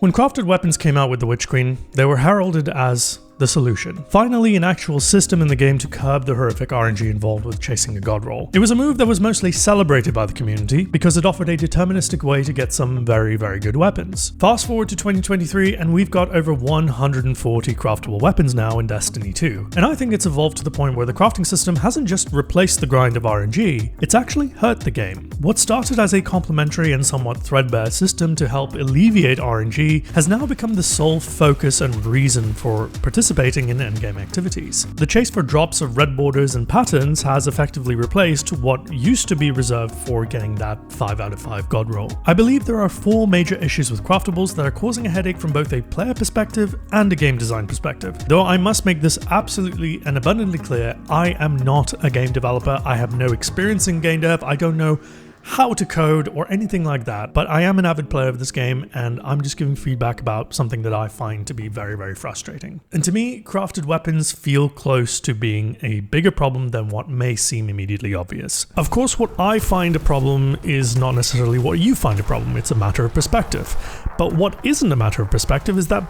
When crafted weapons came out with the Witch Queen, they were heralded as the solution. Finally, an actual system in the game to curb the horrific RNG involved with chasing a god roll. It was a move that was mostly celebrated by the community because it offered a deterministic way to get some very good weapons. Fast forward to 2023 and we've got over 140 craftable weapons now in Destiny 2. And I think it's evolved to the point where the crafting system hasn't just replaced the grind of RNG, it's actually hurt the game. What started as a complementary and somewhat threadbare system to help alleviate RNG has now become the sole focus and reason for participating in endgame activities. The chase for drops of red borders and patterns has effectively replaced what used to be reserved for getting that 5 out of 5 god roll. I believe there are 4 major issues with craftables that are causing a headache from both a player perspective and a game design perspective. Though I must make this absolutely and abundantly clear, I am not a game developer, I have no experience in game dev, I don't know how to code or anything like that, but I am an avid player of this game and I'm just giving feedback about something that I find to be very frustrating. And to me, crafted weapons feel close to being a bigger problem than what may seem immediately obvious. Of course, what I find a problem is not necessarily what you find a problem, it's a matter of perspective. But what isn't a matter of perspective is that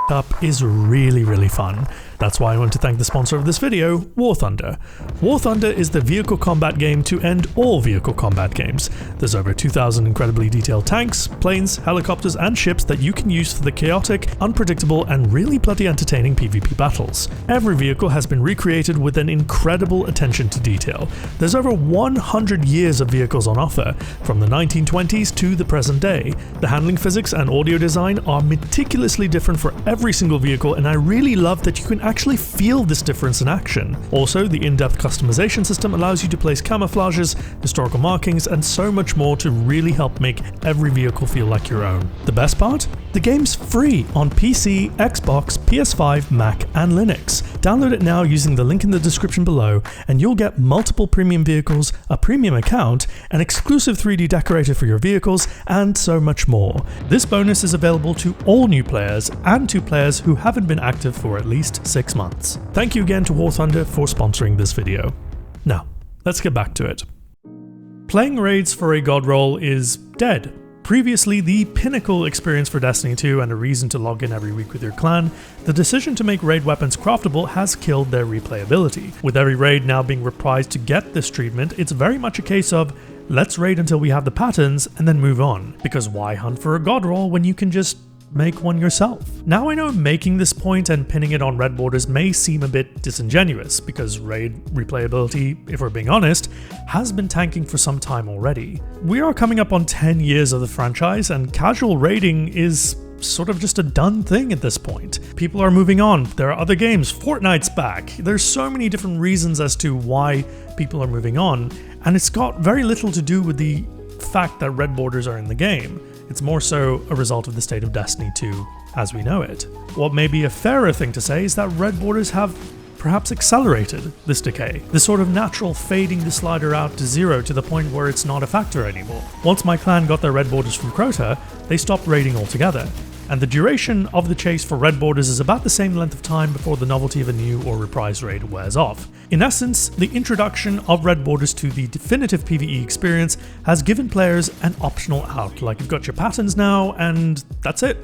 up is really fun. That's why I want to thank the sponsor of this video, War Thunder. War Thunder is the vehicle combat game to end all vehicle combat games. There's over 2,000 incredibly detailed tanks, planes, helicopters, and ships that you can use for the chaotic, unpredictable, and really bloody entertaining PvP battles. Every vehicle has been recreated with an incredible attention to detail. There's over 100 years of vehicles on offer, from the 1920s to the present day. The handling physics and audio design are meticulously different for every single vehicle, and I really love that you can actually feel this difference in action. Also, the in-depth customization system allows you to place camouflages, historical markings, and so much more to really help make every vehicle feel like your own. The best part? The game's free on PC, Xbox, PS5, Mac, and Linux. Download it now using the link in the description below, and you'll get multiple premium vehicles, a premium account, an exclusive 3D decorator for your vehicles, and so much more. This bonus is available to all new players and to players who haven't been active for at least 6 months. Thank you again to War Thunder for sponsoring this video. Now, let's get back to it. Playing raids for a god roll is dead. Previously the pinnacle experience for Destiny 2 and a reason to log in every week with your clan, the decision to make raid weapons craftable has killed their replayability. With every raid now being reprised to get this treatment, it's very much a case of let's raid until we have the patterns and then move on. Because why hunt for a god roll when you can just make one yourself? Now I know making this point and pinning it on red borders may seem a bit disingenuous, because raid replayability, if we're being honest, has been tanking for some time already. We are coming up on 10 years of the franchise, and casual raiding is sort of just a done thing at this point. People are moving on, there are other games, Fortnite's back, there's so many different reasons as to why people are moving on, and it's got very little to do with the fact that red borders are in the game. It's more so a result of the state of Destiny 2 as we know it. What may be a fairer thing to say is that red borders have perhaps accelerated this decay, the sort of natural fading the slider out to zero to the point where it's not a factor anymore. Once my clan got their red borders from Crota, they stopped raiding altogether, and the duration of the chase for red borders is about the same length of time before the novelty of a new or reprised raid wears off. In essence, the introduction of red borders to the definitive PvE experience has given players an optional out, like you've got your patterns now and that's it.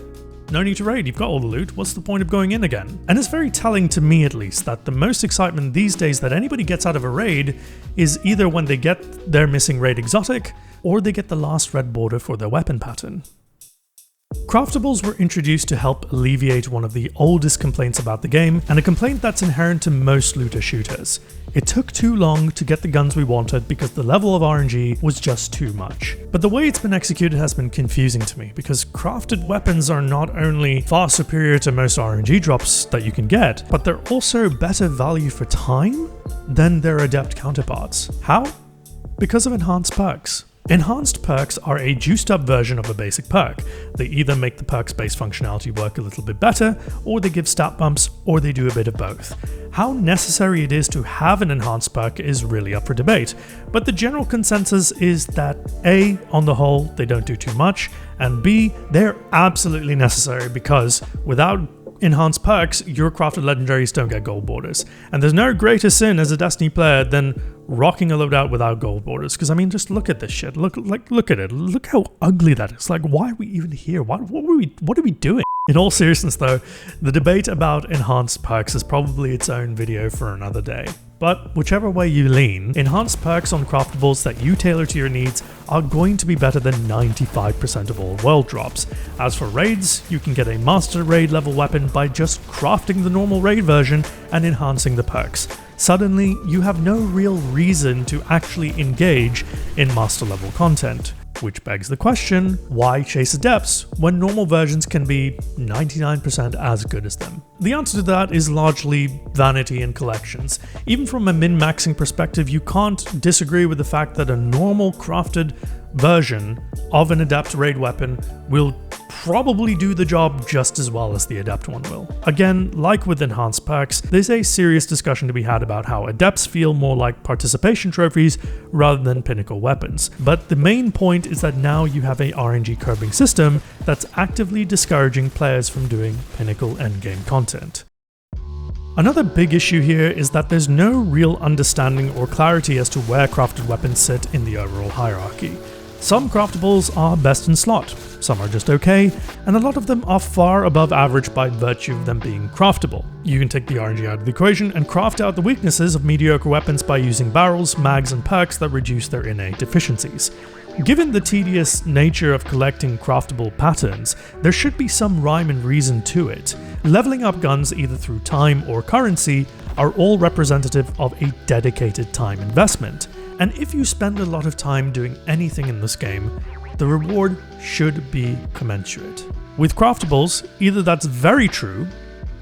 No need to raid, you've got all the loot, what's the point of going in again? And it's very telling to me at least that the most excitement these days that anybody gets out of a raid is either when they get their missing raid exotic or they get the last red border for their weapon pattern. Craftables were introduced to help alleviate one of the oldest complaints about the game, and a complaint that's inherent to most looter shooters. It took too long to get the guns we wanted because the level of RNG was just too much. But the way it's been executed has been confusing to me, because crafted weapons are not only far superior to most RNG drops that you can get, but they're also better value for time than their adept counterparts. How? Because of enhanced perks. Enhanced perks are a juiced up version of a basic perk. They either make the perk's base functionality work a little bit better, or they give stat bumps, or they do a bit of both. How necessary it is to have an enhanced perk is really up for debate, but the general consensus is that A, on the whole, they don't do too much, and B, they're absolutely necessary because without enhanced perks, your crafted legendaries don't get gold borders. And there's no greater sin as a Destiny player than rocking a loadout without gold borders. Because I mean, just look at this shit. Look at it. Look how ugly that is. Like, why are we even here? What are we doing? In all seriousness though, the debate about enhanced perks is probably its own video for another day. But whichever way you lean, enhanced perks on craftables that you tailor to your needs are going to be better than 95% of all world drops. As for raids, you can get a master raid level weapon by just crafting the normal raid version and enhancing the perks. Suddenly, you have no real reason to actually engage in master level content. Which begs the question, why chase adepts when normal versions can be 99% as good as them? The answer to that is largely vanity and collections. Even from a min-maxing perspective, you can't disagree with the fact that a normal crafted version of an adept raid weapon will probably do the job just as well as the adept one will. Again, like with enhanced perks, there's a serious discussion to be had about how adepts feel more like participation trophies rather than pinnacle weapons. But the main point is that now you have a RNG curbing system that's actively discouraging players from doing pinnacle endgame content. Another big issue here is that there's no real understanding or clarity as to where crafted weapons sit in the overall hierarchy. Some craftables are best in slot, some are just okay, and a lot of them are far above average by virtue of them being craftable. You can take the RNG out of the equation and craft out the weaknesses of mediocre weapons by using barrels, mags, and perks that reduce their innate deficiencies. Given the tedious nature of collecting craftable patterns, there should be some rhyme and reason to it. Leveling up guns either through time or currency are all representative of a dedicated time investment. And if you spend a lot of time doing anything in this game, the reward should be commensurate. With craftables, either that's very true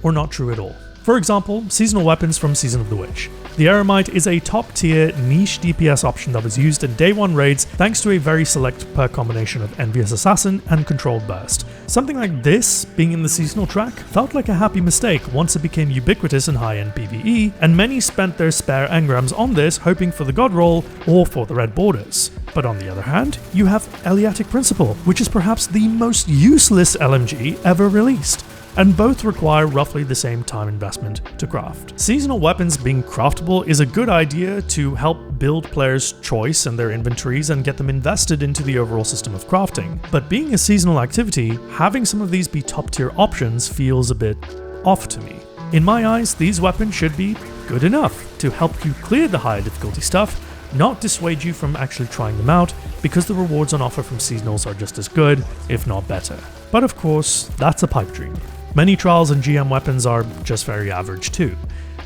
or not true at all. For example, seasonal weapons from Season of the Witch. The Eremite is a top-tier niche DPS option that was used in day 1 raids thanks to a very select perk combination of Envious Assassin and Controlled Burst. Something like this, being in the seasonal track, felt like a happy mistake once it became ubiquitous in high-end PvE, and many spent their spare engrams on this hoping for the god roll or for the red borders. But on the other hand, you have Eleatic Principle, which is perhaps the most useless LMG ever released, and both require roughly the same time investment to craft. Seasonal weapons being craftable is a good idea to help build players' choice in their inventories and get them invested into the overall system of crafting. But being a seasonal activity, having some of these be top tier options feels a bit off to me. In my eyes, these weapons should be good enough to help you clear the higher difficulty stuff, not dissuade you from actually trying them out, because the rewards on offer from seasonals are just as good, if not better. But of course, that's a pipe dream. Many trials and GM weapons are just very average too.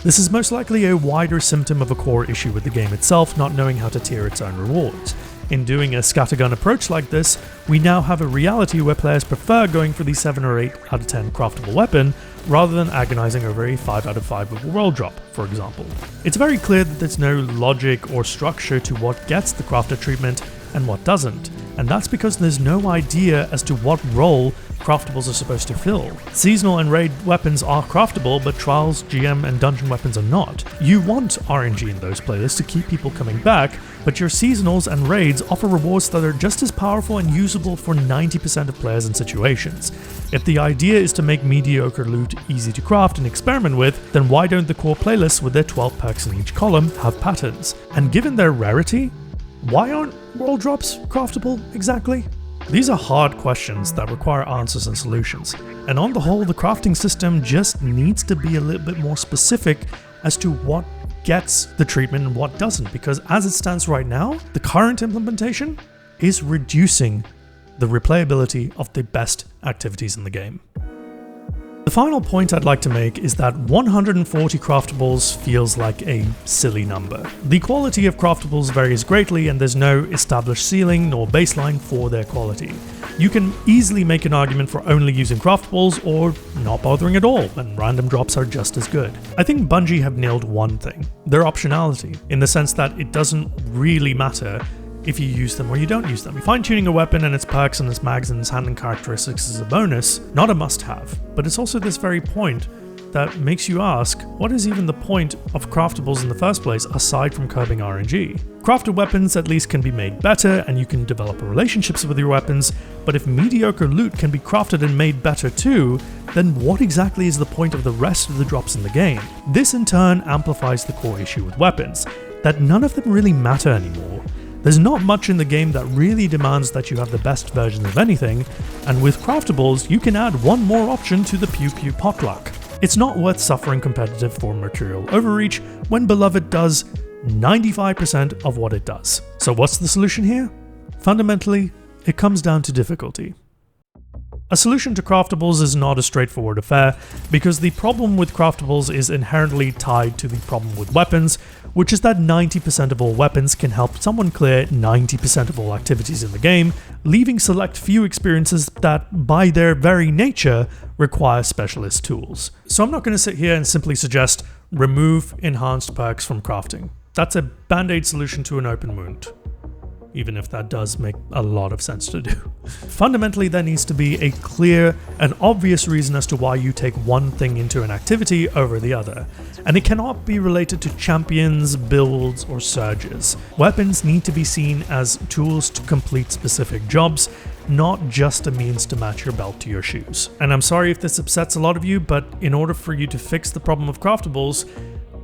This is most likely a wider symptom of a core issue with the game itself not knowing how to tier its own rewards. In doing a scattergun approach like this, we now have a reality where players prefer going for the 7 or 8 out of 10 craftable weapon rather than agonizing over a 5 out of 5 with a world drop, for example. It's very clear that there's no logic or structure to what gets the crafter treatment and what doesn't, and that's because there's no idea as to what role craftables are supposed to fill. Seasonal and raid weapons are craftable, but trials, GM, and dungeon weapons are not. You want RNG in those playlists to keep people coming back, but your seasonals and raids offer rewards that are just as powerful and usable for 90% of players and situations. If the idea is to make mediocre loot easy to craft and experiment with, then why don't the core playlists with their 12 perks in each column have patterns? And given their rarity, why aren't world drops craftable exactly? These are hard questions that require answers and solutions, and on the whole the crafting system just needs to be a little bit more specific as to what gets the treatment and what doesn't, because as it stands right now, the current implementation is reducing the replayability of the best activities in the game. The final point I'd like to make is that 140 craftables feels like a silly number. The quality of craftables varies greatly and there's no established ceiling nor baseline for their quality. You can easily make an argument for only using craftables or not bothering at all, and random drops are just as good. I think Bungie have nailed one thing, their optionality, in the sense that it doesn't really matter if you use them or you don't use them. Fine-tuning a weapon and its perks and its mags and its handling characteristics is a bonus, not a must-have. But it's also this very point that makes you ask, what is even the point of craftables in the first place aside from curbing RNG? Crafted weapons at least can be made better and you can develop relationships with your weapons, but if mediocre loot can be crafted and made better too, then what exactly is the point of the rest of the drops in the game? This in turn amplifies the core issue with weapons, that none of them really matter anymore. There's not much in the game that really demands that you have the best version of anything, and with craftables you can add one more option to the pew pew potluck. It's not worth suffering competitive for material overreach when Beloved does 95% of what it does. So what's the solution here? Fundamentally, it comes down to difficulty. A solution to craftables is not a straightforward affair, because the problem with craftables is inherently tied to the problem with weapons, which is that 90% of all weapons can help someone clear 90% of all activities in the game, leaving select few experiences that, by their very nature, require specialist tools. So I'm not going to sit here and simply suggest remove enhanced perks from crafting. That's a band-aid solution to an open wound, even if that does make a lot of sense to do. Fundamentally, there needs to be a clear and obvious reason as to why you take one thing into an activity over the other, and it cannot be related to champions, builds, or surges. Weapons need to be seen as tools to complete specific jobs, not just a means to match your belt to your shoes. And I'm sorry if this upsets a lot of you, but in order for you to fix the problem of craftables,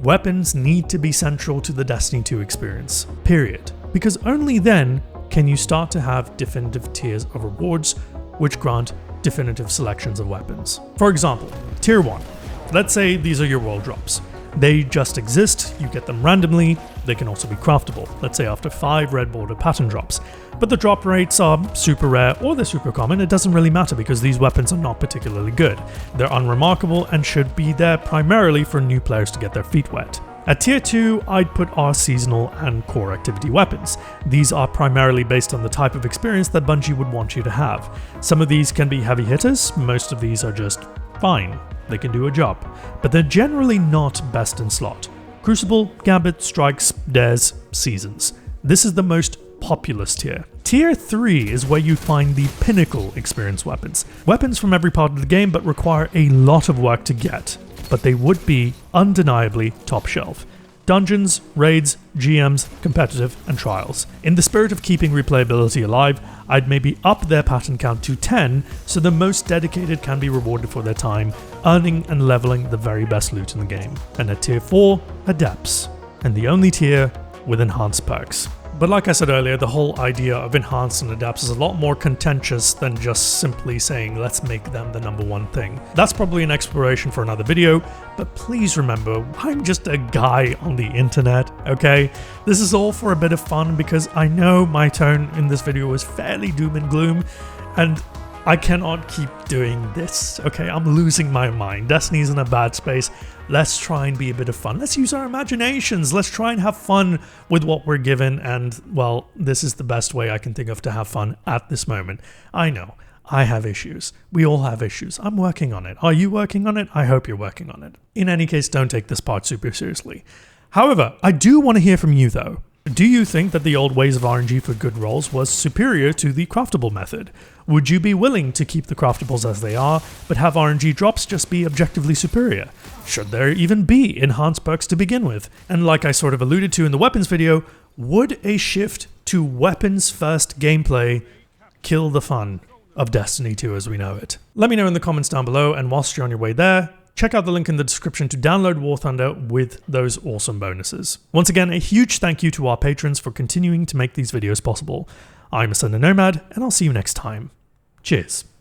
weapons need to be central to the Destiny 2 experience, period. Because only then can you start to have definitive tiers of rewards which grant definitive selections of weapons. For example, tier 1. Let's say these are your world drops. They just exist, you get them randomly, they can also be craftable, let's say after 5 red border pattern drops. But the drop rates are super rare or they're super common, it doesn't really matter because these weapons are not particularly good. They're unremarkable and should be there primarily for new players to get their feet wet. At tier 2, I'd put our seasonal and core activity weapons. These are primarily based on the type of experience that Bungie would want you to have. Some of these can be heavy hitters, most of these are just fine. They can do a job, but they're generally not best in slot. Crucible, Gambit, Strikes, Dares, Seasons. This is the most populous tier. Tier 3 is where you find the pinnacle experience weapons. Weapons from every part of the game but require a lot of work to get, but they would be undeniably top shelf. Dungeons, raids, GMs, competitive, and trials. In the spirit of keeping replayability alive, I'd maybe up their pattern count to 10 so the most dedicated can be rewarded for their time, earning and leveling the very best loot in the game. And at tier 4, Adepts, and the only tier with enhanced perks. But like I said earlier, the whole idea of enhanced and adapts is a lot more contentious than just simply saying let's make them the number one thing. That's probably an exploration for another video, but please remember, I'm just a guy on the internet, okay? This is all for a bit of fun because I know my tone in this video was fairly doom and gloom, and I cannot keep doing this, okay? I'm losing my mind. Destiny's in a bad space. Let's try and be a bit of fun. Let's use our imaginations. Let's try and have fun with what we're given. And, well, this is the best way I can think of to have fun at this moment. I know, I have issues. We all have issues. I'm working on it. Are you working on it? I hope you're working on it. In any case, don't take this part super seriously. However, I do want to hear from you, though. Do you think that the old ways of RNG for good rolls was superior to the craftable method? Would you be willing to keep the craftables as they are, but have RNG drops just be objectively superior? Should there even be enhanced perks to begin with? And like I sort of alluded to in the weapons video, would a shift to weapons first gameplay kill the fun of Destiny 2 as we know it? Let me know in the comments down below, and whilst you're on your way there, check out the link in the description to download War Thunder with those awesome bonuses. Once again, a huge thank you to our patrons for continuing to make these videos possible. I'm Ascendant Nomad, and I'll see you next time. Cheers.